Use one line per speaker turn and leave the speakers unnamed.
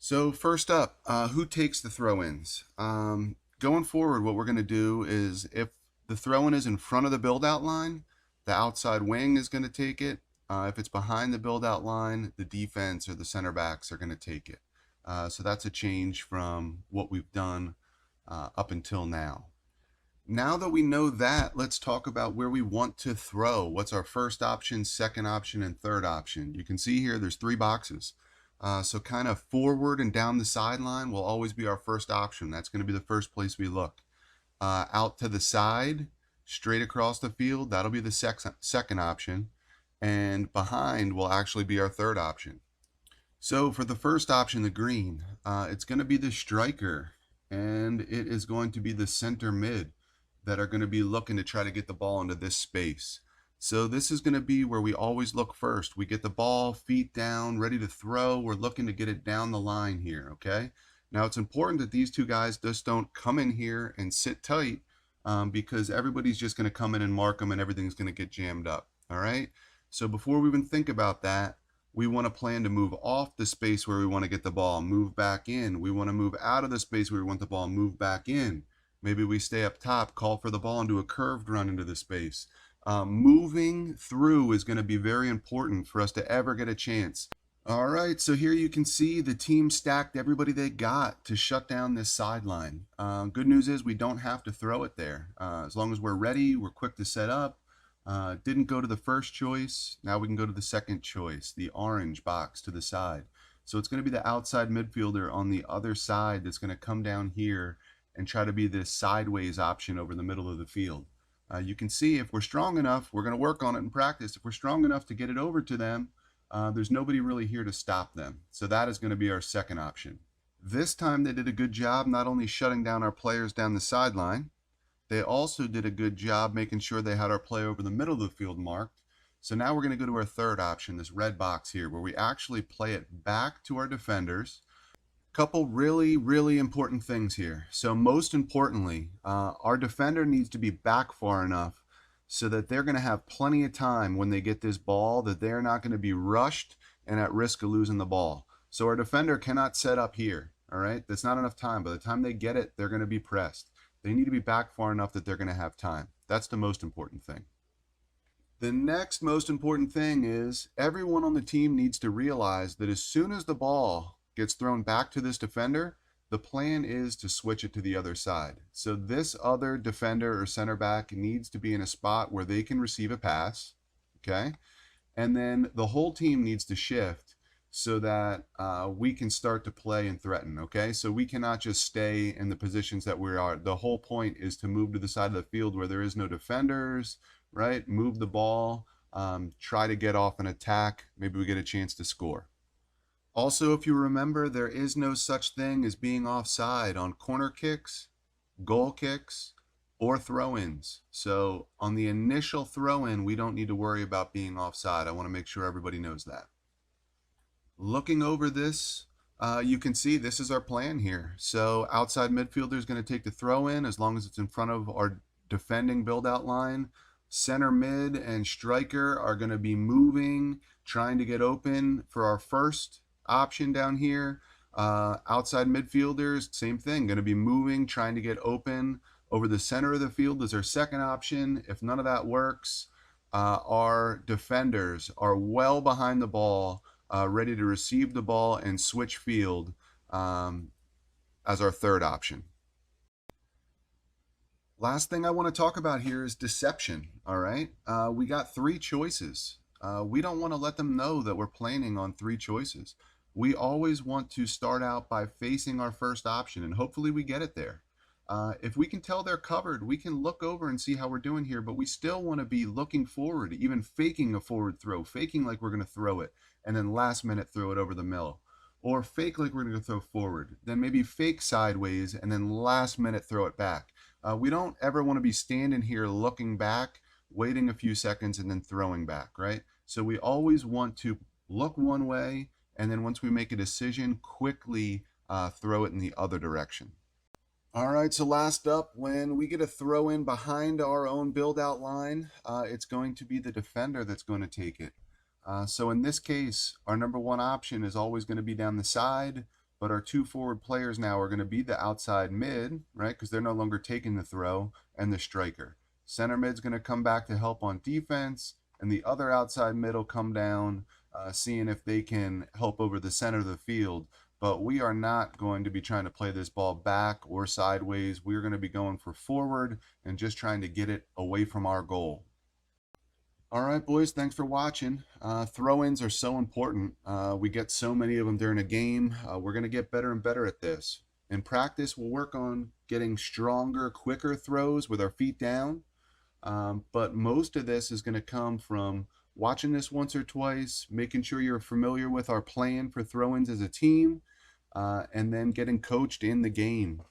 So first up, who takes the throw-ins? Going forward, what we're going to do is if the throw-in is in front of the build-out line, the outside wing is going to take it. If it's behind the build-out line, the defense or the center backs are going to take it. So that's a change from what we've done up until now. Now that we know that, let's talk about where we want to throw. What's our first option, second option, and third option? You can see here there's three boxes. So kind of forward and down the sideline will always be our first option. That's going to be the first place we look. Out to the side, straight across the field, that'll be the second option. And behind will actually be our third option. So for the first option, the green, it's going to be the striker. And it is going to be the center mid that are going to be looking to try to get the ball into this space. So this is going to be where we always look first. We get the ball, feet down, ready to throw. We're looking to get it down the line here, okay? Now it's important that these two guys just don't come in here and sit tight because everybody's just going to come in and mark them and everything's going to get jammed up, all right? So before we even think about that, we want to plan to move off the space where we want to get the ball, move back in. We want to move out of the space where we want the ball, move back in. Maybe we stay up top, call for the ball, and do a curved run into the space. Moving through is going to be very important for us to ever get a chance. All right, so here you can see the team stacked everybody they got to shut down this sideline. Good news is we don't have to throw it there. As long as we're ready, we're quick to set up. Didn't go to the first choice. Now we can go to the second choice, the orange box to the side. So it's going to be the outside midfielder on the other side that's going to come down here and try to be this sideways option over the middle of the field. You can see if we're strong enough, we're going to work on it in practice. If we're strong enough to get it over to them, there's nobody really here to stop them. So that is going to be our second option. This time they did a good job not only shutting down our players down the sideline, they also did a good job making sure they had our play over the middle of the field marked. So now we're going to go to our third option, this red box here, where we actually play it back to our defenders. Couple really important things here. So most importantly, our defender needs to be back far enough so that they're going to have plenty of time when they get this ball that they're not going to be rushed and at risk of losing the ball. So our defender cannot set up here, all right? That's not enough time. By the time they get it, they're going to be pressed. They need to be back far enough that they're going to have time. That's the most important thing. The next most important thing is everyone on the team needs to realize that as soon as the ball gets thrown back to this defender, the plan is to switch it to the other side. So this other defender or center back needs to be in a spot where they can receive a pass, okay? And then the whole team needs to shift so that we can start to play and threaten, okay? So we cannot just stay in the positions that we are. The whole point is to move to the side of the field where there is no defenders, right? Move the ball, try to get off an attack. Maybe we get a chance to score. Also, if you remember, there is no such thing as being offside on corner kicks, goal kicks, or throw-ins. So on the initial throw-in, we don't need to worry about being offside. I want to make sure everybody knows that. Looking over this, you can see this is our plan here. So outside midfielder is going to take the throw-in as long as it's in front of our defending build-out line. Center mid and striker are going to be moving, trying to get open for our first option down here. Outside midfielders, same thing, going to be moving, trying to get open over the center of the field is our second option. If none of that works, our defenders are well behind the ball, ready to receive the ball and switch field as our third option. Last thing I want to talk about here is deception, all right? We got three choices. We don't want to let them know that we're planning on three choices. We always want to start out by facing our first option, and hopefully we get it there. If we can tell they're covered, we can look over and see how we're doing here, but we still want to be looking forward, even faking a forward throw, faking like we're going to throw it, and then last minute throw it over the middle. Or fake like we're going to throw forward, then maybe fake sideways, and then last minute throw it back. We don't ever want to be standing here looking back, waiting a few seconds, and then throwing back, right? So we always want to look one way, and then once we make a decision, quickly throw it in the other direction. All right, so last up, when we get a throw in behind our own build out line, it's going to be the defender that's going to take it. So in this case, our number one option is always going to be down the side. but our two forward players now are going to be the outside mid, right? Because they're no longer taking the throw, and the striker. Center mid's going to come back to help on defense, and the other outside mid will come down, seeing if they can help over the center of the field. But we are not going to be trying to play this ball back or sideways. We're going to be going for forward and just trying to get it away from our goal. All right, boys, thanks for watching. Throw-ins are so important. We get so many of them during a game. We're going to get better and better at this. In practice, we'll work on getting stronger, quicker throws with our feet down. But most of this is going to come from watching this once or twice, making sure you're familiar with our plan for throw-ins as a team, and then getting coached in the game.